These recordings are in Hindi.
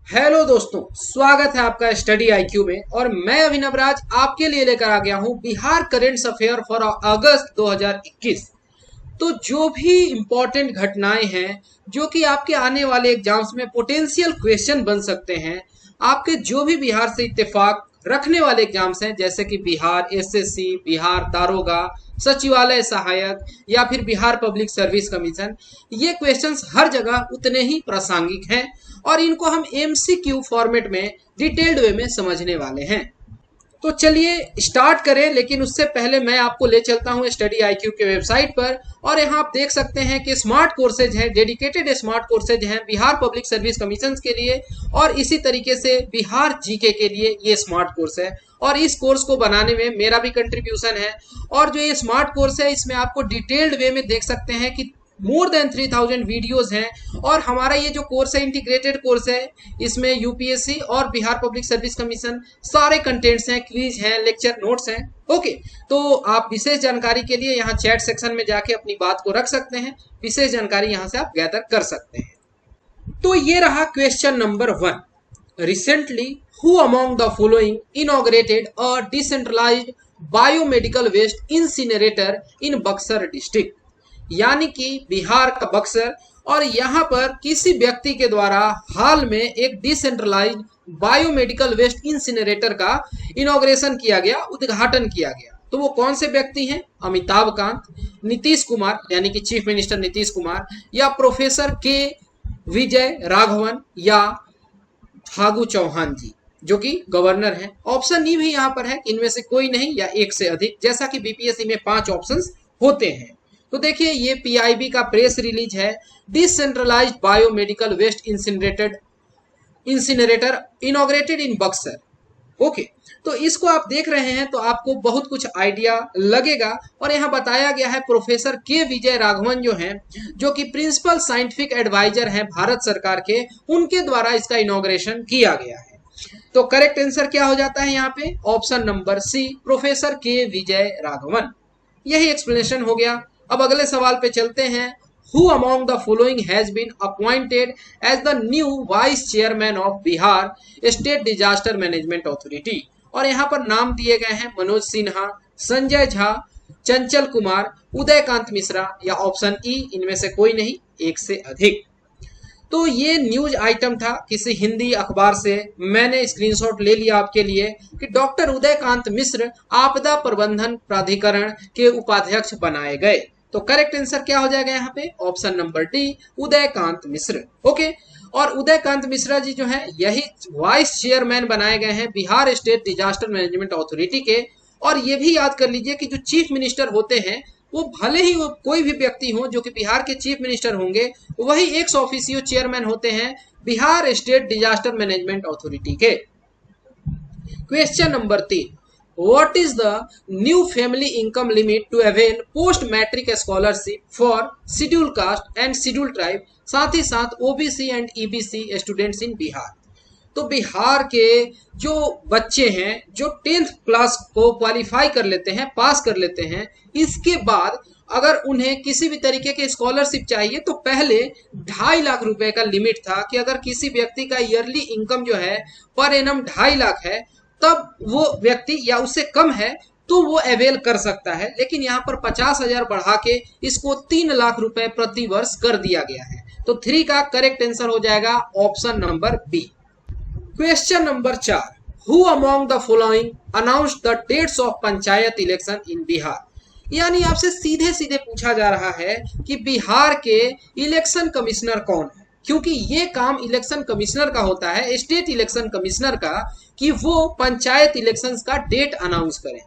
हेलो दोस्तों, स्वागत है आपका स्टडी आईक्यू में। और मैं अभिनव राज आपके लिए लेकर आ गया हूं बिहार करेंट्स अफेयर फॉर अगस्त 2021। तो जो भी इम्पोर्टेंट घटनाएं हैं जो कि आपके आने वाले एग्जाम्स में पोटेंशियल क्वेश्चन बन सकते हैं, आपके जो भी बिहार से इत्तेफाक रखने वाले एग्जाम्स हैं जैसे कि बिहार एसएससी, बिहार दारोगा, सचिवालय सहायक या फिर बिहार पब्लिक सर्विस कमीशन, ये क्वेश्चंस हर जगह उतने ही प्रासंगिक हैं और इनको हम एमसीक्यू फॉर्मेट में डिटेल्ड वे में समझने वाले हैं। तो चलिए स्टार्ट करें, लेकिन उससे पहले मैं आपको ले चलता हूं स्टडी आईक्यू के वेबसाइट पर। और यहाँ आप देख सकते हैं कि स्मार्ट कोर्सेज हैं, डेडिकेटेड स्मार्ट कोर्सेज हैं बिहार पब्लिक सर्विस कमीशन के लिए, और इसी तरीके से बिहार जीके के लिए ये स्मार्ट कोर्स है। और इस कोर्स को बनाने में मेरा भी कंट्रीब्यूशन है। और जो ये स्मार्ट कोर्स है इसमें आपको डिटेल्ड वे में देख सकते हैं कि मोर देन 3000 वीडियोस हैं। और हमारा ये जो कोर्स है इंटीग्रेटेड कोर्स है, इसमें यूपीएससी और बिहार पब्लिक सर्विस कमीशन सारे कंटेंट्स हैं, क्विज हैं, लेक्चर नोट्स हैं। ओके, तो आप विशेष जानकारी के लिए यहाँ चैट सेक्शन में जाके अपनी बात को रख सकते हैं, विशेष जानकारी यहाँ से आप गैदर कर सकते हैं। तो ये रहा question number 1। Recently who among the following inaugurated a decentralised biomedical waste incinerator in Buxar district, यानी कि बिहार का बक्सर। और यहाँ पर किसी व्यक्ति के द्वारा हाल में एक डिसेंट्रलाइज्ड बायोमेडिकल वेस्ट इंसिनरेटर का इनॉग्रेशन किया गया, उद्घाटन किया गया। तो वो कौन से व्यक्ति हैं? अमिताभ कांत, नीतीश कुमार यानी कि चीफ मिनिस्टर नीतीश कुमार, या प्रोफेसर के विजय राघवन, या फागू चौहान जी जो कि गवर्नर हैं। ऑप्शन ई भी यहाँ पर है, इनमें से कोई नहीं या एक से अधिक, जैसा कि बीपीएससी में 5 ऑप्शंस होते हैं। तो देखिए ये पीआईबी का प्रेस रिलीज है, decentralised biomedical waste incinerator inaugurated in Buxar. Okay, तो इसको आप देख रहे हैं तो आपको बहुत कुछ आइडिया लगेगा। और यहाँ बताया गया है प्रोफेसर के विजय राघवन जो हैं, जो कि प्रिंसिपल साइंटिफिक एडवाइजर हैं भारत सरकार के, उनके द्वारा इसका इनॉग्रेशन किया गया है। तो करेक्ट आंसर क्या हो जाता है यहाँ पे? ऑप्शन नंबर सी, प्रोफेसर के विजय राघवन। यही एक्सप्लेनेशन हो गया। अब अगले सवाल पे चलते हैं। Who among the following has been appointed as the new vice chairman of Bihar State Disaster Management Authority? और यहाँ पर नाम दिए गए हैं मनोज सिन्हा, संजय झा, चंचल कुमार, उदयकांत मिश्रा, या ऑप्शन ई इनमें से कोई नहीं, एक से अधिक। तो ये न्यूज आइटम था किसी हिंदी अखबार से, मैंने स्क्रीनशॉट ले लिया आपके लिए कि डॉक्टर उदयकांत मिश्र आपदा प्रबंधन प्राधिकरण के उपाध्यक्ष बनाए गए। तो करेक्ट आंसर क्या हो जाएगा यहाँ पे? ऑप्शन नंबर डी, उदयकांत मिश्र। ओके, और उदयकांत मिश्रा जी जो है यही वाइस चेयरमैन बनाए गए हैं Bihar state disaster management authority के। और ये भी याद कर लीजिए कि जो चीफ मिनिस्टर होते हैं वो भले ही वो कोई भी व्यक्ति हो, जो कि बिहार के चीफ मिनिस्टर होंगे, वही एक्स ऑफिसियो चेयरमैन होते हैं Bihar state disaster management authority के। Question number 3, What is the new family income limit to avail post matric scholarship for scheduled caste and scheduled tribe, साथ ही साथ OBC and EBC students in Bihar? तो बिहार के जो बच्चे हैं जो 10th क्लास को क्वालिफाई कर लेते हैं, पास कर लेते हैं, इसके बाद अगर उन्हें किसी भी तरीके के स्कॉलरशिप चाहिए तो पहले 2.5 लाख रुपए का लिमिट था कि अगर किसी व्यक्ति का ईयरली इनकम जो है पर एनम 2.5 लाख है, तब वो व्यक्ति, या उससे कम है तो वो अवेल कर सकता है। लेकिन यहाँ पर 50,000 बढ़ा के इसको 3 लाख रुपए प्रति वर्ष कर दिया गया है। तो 3 का करेक्ट आंसर हो जाएगा option number B. Question number 4, who among the following announced the dates of panchayat election in Bihar? यानी आपसे सीधे सीधे पूछा जा रहा है कि बिहार के इलेक्शन कमिश्नर कौन है, क्योंकि ये काम इलेक्शन कमिश्नर का होता है, स्टेट इलेक्शन कमिश्नर का, कि वो पंचायत इलेक्शंस का डेट अनाउंस करें।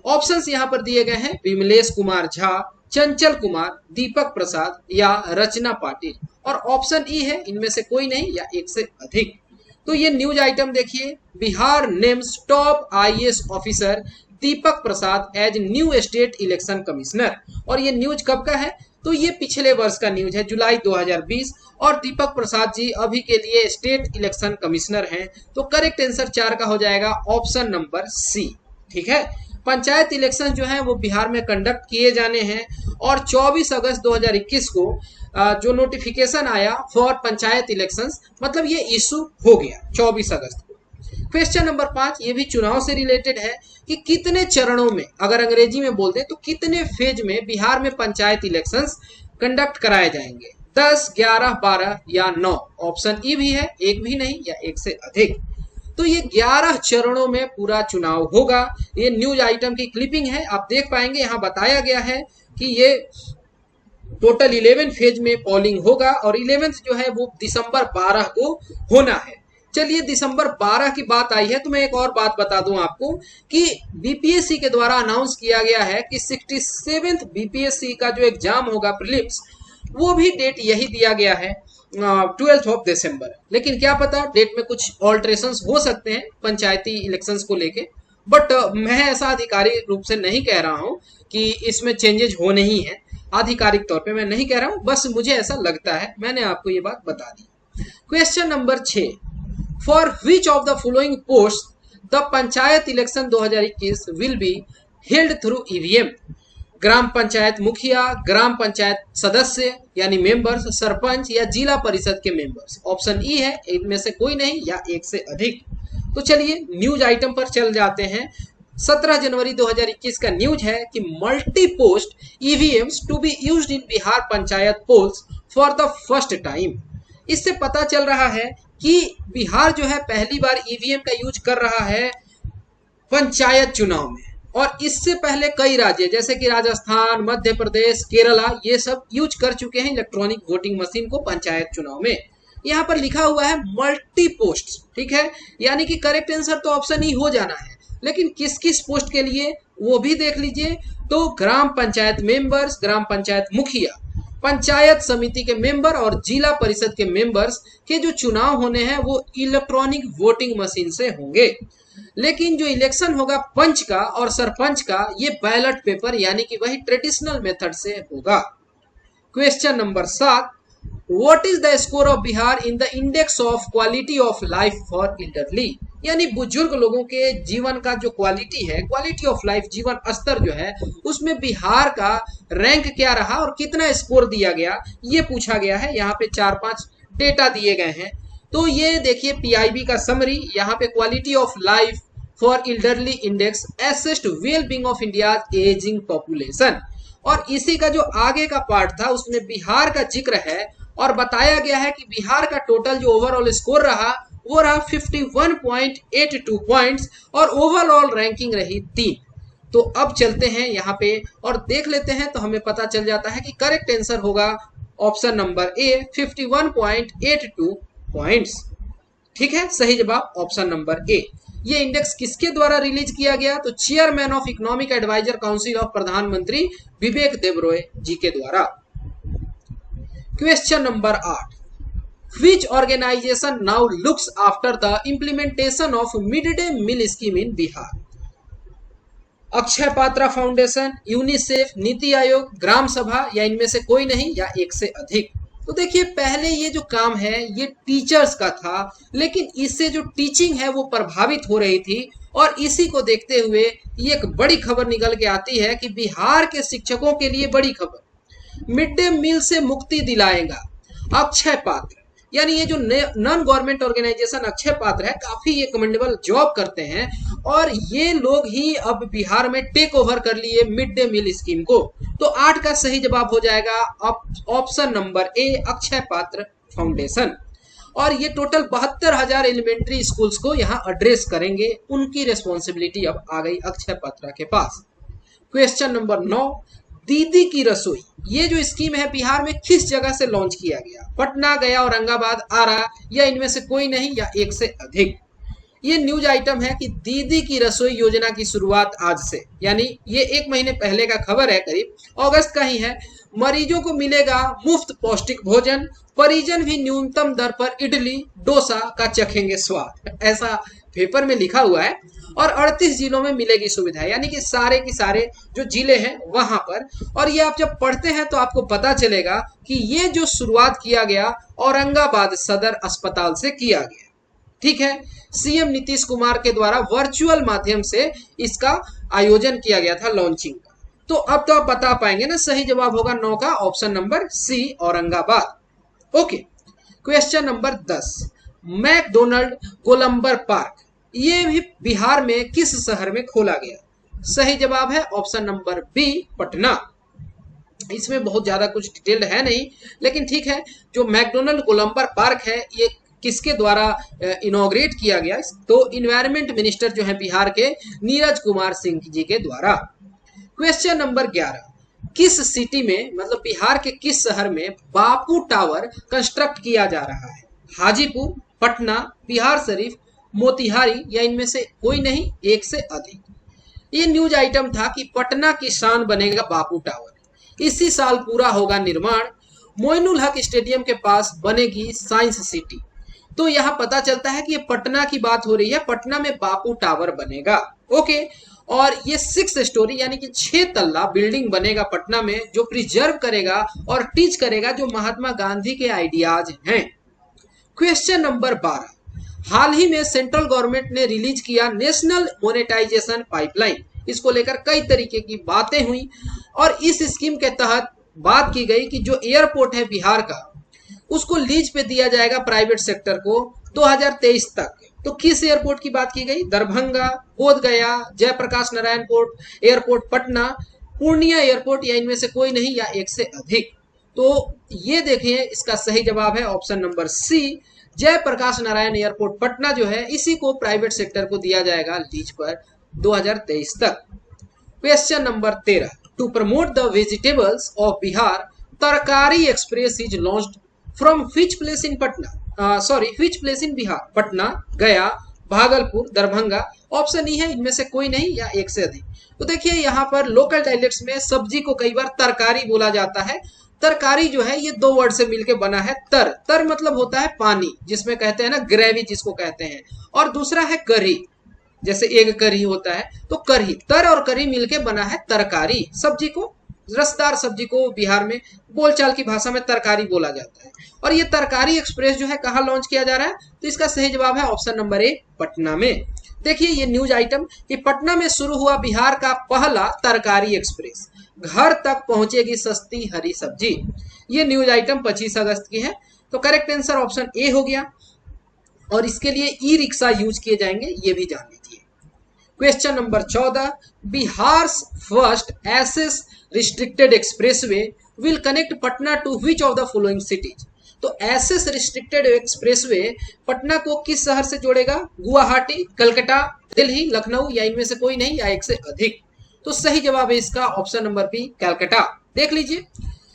ऑप्शंस यहाँ पर दिए गए हैं विमलेश कुमार झा, चंचल कुमार, दीपक प्रसाद, या रचना पाटिल। और ऑप्शन ई है इनमें से कोई नहीं या एक से अधिक। तो ये न्यूज आइटम देखिए, Bihar names top IAS officer Deepak Prasad as new state election commissioner. और ये न्यूज कब का है? तो ये पिछले वर्ष का न्यूज है, जुलाई 2020। और दीपक प्रसाद जी अभी के लिए स्टेट इलेक्शन कमिश्नर हैं। तो करेक्ट आंसर 4 का हो जाएगा ऑप्शन नंबर सी। ठीक है, पंचायत इलेक्शन जो है वो बिहार में कंडक्ट किए जाने हैं और 24 अगस्त 2021 को जो नोटिफिकेशन आया फॉर पंचायत इलेक्शंस, मतलब ये इशू हो गया 24 अगस्त को। क्वेश्चन नंबर 5 ये भी चुनाव से रिलेटेड है कि कितने चरणों में, अगर अंग्रेजी में बोल दें तो कितने फेज में बिहार में पंचायत इलेक्शंस कंडक्ट कराए जाएंगे, 10, 11, 12 या 9। ऑप्शन ई भी है, एक भी नहीं या एक से अधिक। तो ये 11 चरणों में पूरा चुनाव होगा। ये न्यूज आइटम की क्लिपिंग है, आप देख पाएंगे यहाँ बताया गया है कि ये टोटल 11 फेज में पोलिंग होगा और 11th जो है वो दिसंबर 12 को होना है। चलिए दिसंबर 12 की बात आई है तो मैं एक और बात बता दूं आपको कि बीपीएससी के द्वारा अनाउंस किया गया है कि 67th बीपीएससी का जो एग्जाम होगा प्रीलिम्स, वो भी डेट यही दिया गया है 12th ऑफ दिसंबर। लेकिन क्या पता डेट में कुछ ऑल्ट्रेशंस हो सकते हैं पंचायती इलेक्शंस को लेके, बट मैं ऐसा आधिकारिक रूप से नहीं कह रहा हूं कि इसमें चेंजेज होने ही है, आधिकारिक तौर पे मैं नहीं कह रहा हूं, बस मुझे ऐसा लगता है, मैंने आपको ये बात बता दी। Question number 6, for which of the following post the panchayat election 2021 will be held through EVM? Gram panchayat mukhiya, gram panchayat सदस्य यानी मेंबर्स, सरपंच या जिला परिषद के मेंबर्स। ऑप्शन ई है, इनमें से कोई नहीं या एक से अधिक। तो चलिए न्यूज आइटम पर चल जाते हैं। 17 जनवरी 2021 का न्यूज है कि multi post EVMs to be used in Bihar panchayat polls for the first time. इससे पता चल रहा है कि बिहार जो है पहली बार ईवीएम का यूज कर रहा है पंचायत चुनाव में, और इससे पहले कई राज्य जैसे कि राजस्थान, मध्य प्रदेश, केरला, ये सब यूज कर चुके हैं इलेक्ट्रॉनिक वोटिंग मशीन को पंचायत चुनाव में। यहाँ पर लिखा हुआ है मल्टी पोस्ट, ठीक है, यानी कि करेक्ट आंसर तो ऑप्शन ही हो जाना है, लेकिन किस किस पोस्ट के लिए वो भी देख लीजिए। तो ग्राम पंचायत मेंबर्स, ग्राम पंचायत मुखिया, पंचायत समिति के मेंबर और जिला परिषद के मेंबर्स के जो चुनाव होने हैं वो इलेक्ट्रॉनिक वोटिंग मशीन से होंगे। लेकिन जो इलेक्शन होगा पंच का और सरपंच का, ये बैलेट पेपर यानी कि वही ट्रेडिशनल मेथड से होगा। Question number 7, what is the score of Bihar in the index of quality of life for elderly? यानी बुजुर्ग लोगों के जीवन का जो क्वालिटी है, क्वालिटी ऑफ लाइफ, जीवन स्तर जो है, उसमें बिहार का रैंक क्या रहा और कितना स्कोर दिया गया, ये पूछा गया है। यहाँ पे 4-5 डेटा दिए गए हैं। तो ये देखिए पीआईबी का समरी, यहाँ पे quality of life for elderly index assessed well being of India ageing population, और इसी का जो आगे का पार्ट था उसमें बिहार का जिक्र है और बताया गया है कि बिहार का टोटल जो ओवरऑल स्कोर रहा वो रहा 51.82 पॉइंट्स और ओवरऑल रैंकिंग रही 3। तो अब चलते हैं यहाँ पे और देख लेते हैं, तो हमें पता चल जाता है कि करेक्ट आंसर होगा ऑप्शन नंबर ए 51.82 पॉइंट्स। ठीक है, सही जवाब ऑप्शन नंबर ए। ये इंडेक्स किसके द्वारा रिलीज किया गया? तो chairman of economic advisor council of प्रधानमंत्री विवेक देबरॉय जी के द्वारा। Question number 8, Which organization now looks after the implementation of mid-day meal scheme in Bihar? Akshay Patra foundation, UNICEF, NITI Aayog, ग्राम सभा या इनमें से कोई नहीं या एक से अधिक? तो देखिए पहले ये जो काम है ये टीचर्स का था, लेकिन इससे जो टीचिंग है वो प्रभावित हो रही थी, और इसी को देखते हुए ये एक बड़ी खबर निकल के आती है कि बिहार के शिक्षकों के लिए बड़ी खबर, मिड डे मील से मुक्ति दिलाएगा अक्षय पात्र। यानी ये जो नॉन गवर्नमेंट ऑर्गेनाइजेशन अक्षय पात्र है, काफी ये कमेंडेबल जॉब करते हैं, और ये लोग ही अब बिहार में टेक ओवर कर लिए मिड डे मील स्कीम को। तो 8 का सही जवाब हो जाएगा ऑप्शन नंबर ए अक्षय पात्र फाउंडेशन। और ये टोटल 72,000 एलिमेंट्री स्कूल्स को यहाँ एड्रेस करेंगे, उनकी रिस्पॉन्सिबिलिटी अब आ गई अक्षय पात्रा के पास। क्वेश्चन नंबर 9, दीदी की रसोई, ये जो स्कीम है बिहार में किस जगह से लॉन्च किया गया? पटना, गया, औरंगाबाद, आरा या इनमें से कोई नहीं या एक से अधिक? ये न्यूज आइटम है कि दीदी की रसोई योजना की शुरुआत आज से, यानी ये 1 महीने पहले का खबर है, करीब अगस्त का ही है। मरीजों को मिलेगा मुफ्त पौष्टिक भोजन, परिजन भी न्यूनतम दर पर इडली डोसा का चखेंगे स्वाद, ऐसा पेपर में लिखा हुआ है। और 38 जिलों में मिलेगी सुविधा, यानी कि सारे के सारे जो जिले हैं वहां पर। और ये आप जब पढ़ते हैं तो आपको पता चलेगा कि ये जो शुरुआत किया गया औरंगाबाद सदर अस्पताल से किया गया। ठीक है, सीएम नीतीश कुमार के द्वारा वर्चुअल माध्यम से इसका आयोजन किया गया था, लॉन्चिंग का। तो अब तो आप बता पाएंगे ना, सही जवाब होगा 9 का option number C, Aurangabad. Okay, question number 10, McDonald गोलंबर पार्क ये भी बिहार में किस शहर में खोला गया? सही जवाब है ऑप्शन नंबर बी, पटना। इसमें बहुत ज्यादा कुछ डिटेल्ड है नहीं, लेकिन ठीक है, जो मैकडोनल्ड गोलंबर पार्क है ये किसके द्वारा इनॉग्रेट किया गया? तो इन्वायरमेंट मिनिस्टर जो है बिहार के, नीरज कुमार सिंह जी के द्वारा। क्वेश्चन नंबर 11, किस सिटी में, मतलब बिहार के किस शहर में बापू टावर कंस्ट्रक्ट किया जा रहा है? हाजीपुर, पटना, बिहार शरीफ, मोतिहारी या इनमें से कोई नहीं, एक से अधिक। ये न्यूज आइटम था कि पटना की शान बनेगा बापू टावर, इसी साल पूरा होगा निर्माण, मोइनुल हक स्टेडियम के पास बनेगी साइंस सिटी। तो यहाँ पता चलता है कि ये पटना की बात हो रही है, पटना में बापू टावर बनेगा। ओके, और ये 6 स्टोरी यानी कि 6 तल्ला बिल्डिंग बनेगा पटना में, जो प्रिजर्व करेगा और टीच करेगा जो महात्मा गांधी के आइडियाज हैं। क्वेश्चन नंबर 12, हाल ही में सेंट्रल गवर्नमेंट ने रिलीज किया नेशनल मोनेटाइजेशन पाइपलाइन। इसको लेकर कई तरीके की बातें हुई और इस स्कीम के तहत बात की गई कि जो एयरपोर्ट है बिहार का, उसको लीज पे दिया जाएगा प्राइवेट सेक्टर को 2023 तक। तो किस एयरपोर्ट की बात की गई? Darbhanga, Bodhgaya, Jayaprakash Narayan port airport Patna, Purnia airport या इनमें से कोई नहीं या एक से अधिक। तो ये देखिए, इसका सही जवाब है option number C, Jayaprakash Narayan airport Patna जो है इसी को प्राइवेट सेक्टर को दिया जाएगा लीज पर 2023 तक। Question number 13, to promote the vegetables of Bihar, Tarkari express is launched from which place in Patna? Which place in Bihar? Patna, Gaya, Bhagalpur, Darbhanga, option E है इनमें से कोई नहीं या एक से अधिक। तो देखिए यहाँ पर लोकल डायलेक्ट्स में सब्जी को कई बार तरकारी बोला जाता है। तरकारी जो है ये 2 वर्ड से मिलके बना है। तर मतलब होता है पानी, जिसमें कहते हैं ना ग्रेवी जिसको कहते हैं, और दूसरा है करी, जैसे एग करी होता है, तो करी, तर और करी मिलके बना है तरकारी। सब्जी को, रसदार सब्जी को बिहार में बोलचाल की भाषा में तरकारी बोला जाता है। और ये तरकारी एक्सप्रेस जो है कहाँ लॉन्च किया जा रहा है? तो इसका सही जवाब है ऑप्शन नंबर ए, पटना में। देखिए ये न्यूज आइटम कि पटना में शुरू हुआ बिहार का पहला तरकारी एक्सप्रेस, घर तक पहुंचेगी सस्ती हरी सब्जी। ये न्यूज आइटम 25 अगस्त की है। तो करेक्ट आंसर ऑप्शन ए हो गया। और इसके लिए ई रिक्शा यूज किए जाएंगे, ये भी जान लीजिए। Question number 14, Bihar first access restricted expressway will connect Patna to which of the following cities? तो एसेस रिस्ट्रिक्टेड एक्सप्रेसवे पटना को किस शहर से जोड़ेगा? गुवाहाटी, कलकत्ता, दिल्ली, लखनऊ या इनमें से कोई नहीं या एक से अधिक। तो सही जवाब है इसका ऑप्शन नंबर बी, कलकत्ता। देख लीजिए,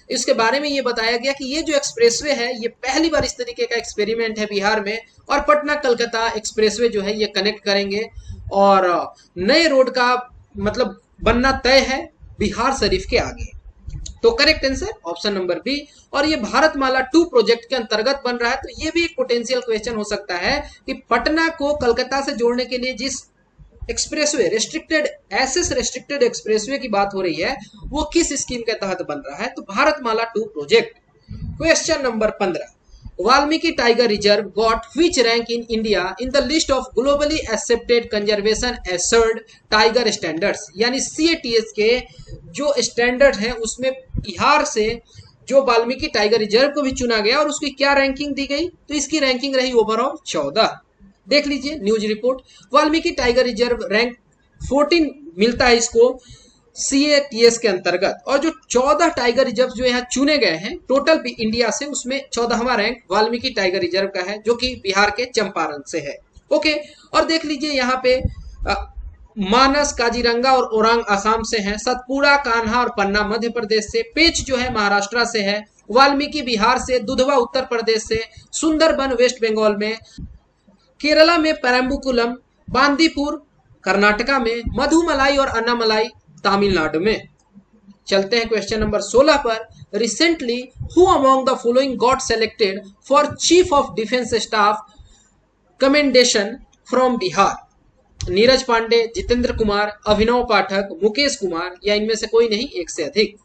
इसके बारे में ये बताया गया कि ये जो एक्सप्रेसवे है ये पहली बार इस तरीके का एक्सपेरिमेंट है बिहार में, और पटना कलकत्ता एक्सप्रेसवे जो है ये कनेक्ट करेंगे और नए रोड का मतलब बनना तय है बिहार शरीफ के आगे। तो correct answer option number B. और ये भारतमाला 2 प्रोजेक्ट के अंतर्गत बन रहा है। तो ये भी एक पोटेंशियल क्वेश्चन हो सकता है कि पटना को कलकत्ता से जोड़ने के लिए जिस expressway restricted access restricted expressway की बात हो रही है वो किस स्कीम के तहत बन रहा है? तो Bharatmala 2 project. Question number 15, Valmiki tiger reserve got which rank in India in the list of globally accepted conservation assured tiger standards? यानी CATS के जो स्टैंडर्ड हैं उसमें बिहार से जो वाल्मीकि टाइगर रिजर्व को भी चुना गया और उसकी क्या रैंकिंग दी गई? तो इसकी रैंकिंग रही ओवरऑल 14। देख लीजिए news report, Valmiki tiger reserve rank 14 मिलता है इसको CATS के अंतर्गत। और जो 14 टाइगर रिजर्व जो यहाँ चुने गए हैं टोटल इंडिया से, उसमें 14वां रैंक वाल्मीकि टाइगर रिजर्व का है, जो कि बिहार के चंपारण से है। ओके, और देख लीजिए यहाँ पे मानस, काजीरंगा और ओरांग आसाम से हैं, सतपुड़ा, कान्हा और पन्ना मध्य प्रदेश से, पेंच जो है महाराष्ट्र से है, वाल्मीकि बिहार से, दुधवा उत्तर प्रदेश से, सुंदरबन वेस्ट बंगाल में, केरला में पेरम्बकुलम, बांदीपुर कर्नाटका में, मधुमलाई और अन्नामलाई तमिलनाडु में। चलते हैं क्वेश्चन नंबर 16 पर। Recently who among the following got selected for chief of defence staff commendation from Bihar? Neeraj Pandey, Jitendra Kumar, Abhinav Pathak, Mukesh Kumar या इनमें से कोई नहीं, एक से अधिक।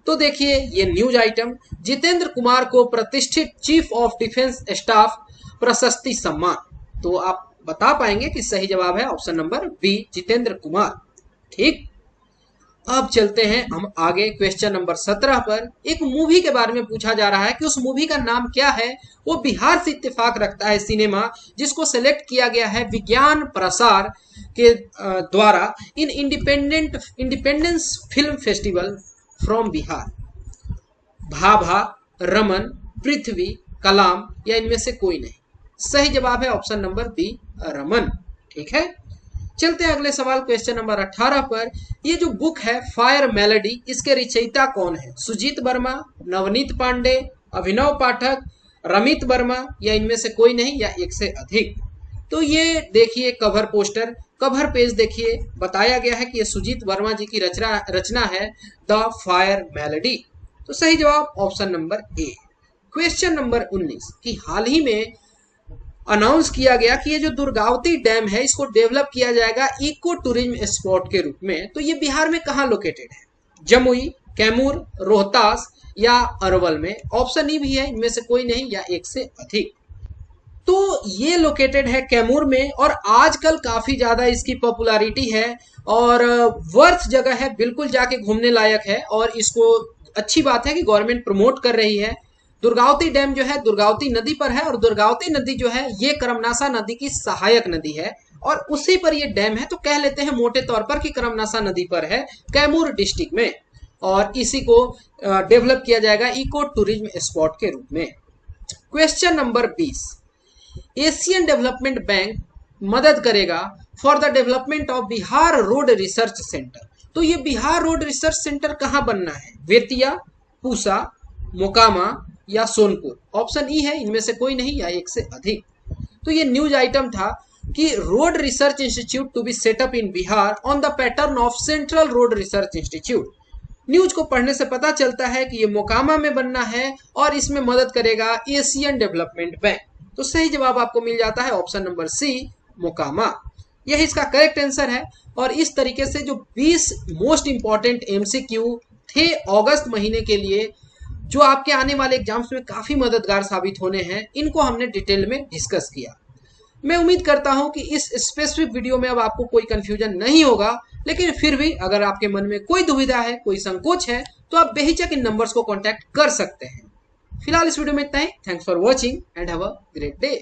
तो देखिए ये न्यूज आइटम, जितेंद्र कुमार को प्रतिष्ठित चीफ ऑफ डिफेंस स्टाफ प्रशस्ति सम्मान, तो आप बता पाएंगे कि सही जवाब है option number B, Jitendra Kumar. ठीक, अब चलते हैं हम आगे क्वेश्चन नंबर 17 पर। एक मूवी के बारे में पूछा जा रहा है कि उस मूवी का नाम क्या है। वो बिहार से इत्तेफाक रखता है सिनेमा, जिसको सेलेक्ट किया गया है विज्ञान प्रसार के द्वारा in independence film festival from Bihar. Bhabha, Raman, Prithvi, Kalam या इनमें से कोई नहीं। सही जवाब है ऑप्शन नंबर बी, रमन। ठीक है, चलते हैं अगले सवाल क्वेश्चन नंबर 18 पर। ये जो बुक है फायर मेलोडी, इसके रचयिता कौन है? सुजीत वर्मा, नवनीत पांडे, अभिनव पाठक, रमित वर्मा या इनमें से कोई नहीं या एक से अधिक। तो ये देखिए कवर पोस्टर, कवर पेज देखिए, बताया गया है कि ये सुजीत वर्मा जी की रचना है द फायर मेलोडी। तो सही जवाब option number A. Question number 19 कि हाल ही में अनाउंस किया गया कि ये जो दुर्गावती डैम है इसको डेवलप किया जाएगा इको टूरिज्म स्पॉट के रूप में। तो ये बिहार में कहाँ लोकेटेड है? जमुई, कैमूर, रोहतास या अरवल में? ऑप्शन ई भी है, इनमें से कोई नहीं या एक से अधिक। तो ये लोकेटेड है कैमूर में और आजकल काफी ज्यादा इसकी पॉपुलैरिटी है और वर्थ जगह है, बिल्कुल जाके घूमने लायक है। और इसको अच्छी बात है कि गवर्नमेंट प्रमोट कर रही है। दुर्गावती डैम जो है दुर्गावती नदी पर है और दुर्गावती नदी जो है ये करमनासा नदी की सहायक नदी है और उसी पर ये डैम है। तो कह लेते हैं मोटे तौर पर कि करमनासा नदी पर है कैमूर डिस्ट्रिक्ट में और इसी को डेवलप किया जाएगा इको टूरिज्म स्पॉट के रूप में। Question number 20, Asian development bank मदद करेगा for the development of Bihar road research centre. तो ये बिहार रोड रिसर्च सेंटर कहाँ बनना है? बेतिया, पूसा, मोकामा या सोनपुर? ऑप्शन ई है, इनमें से कोई नहीं या एक से अधिक। तो ये न्यूज आइटम था कि road research institute to be set up in Bihar on the pattern of central road research institute. News को पढ़ने से पता चलता है कि ये मोकामा में बनना है और इसमें मदद करेगा एशियन डेवलपमेंट बैंक। तो सही जवाब आपको मिल जाता है ऑप्शन नंबर सी, मोकामा। यही इसका करेक्ट आंसर है। और इस तरीके से जो 20 मोस्ट इंपॉर्टेंट एमसीक्यू थे अगस्त महीने के लिए, जो आपके आने वाले एग्जाम्स में काफी मददगार साबित होने हैं, इनको हमने डिटेल में डिस्कस किया। मैं उम्मीद करता हूं कि इस स्पेसिफिक वीडियो में अब आपको कोई कंफ्यूजन नहीं होगा, लेकिन फिर भी अगर आपके मन में कोई दुविधा है, कोई संकोच है, तो आप बेहिचक इन नंबर्स को कांटेक्ट कर सकते हैं। फिलहाल इस वीडियो में इतना ही। Thanks for watching and have a great day.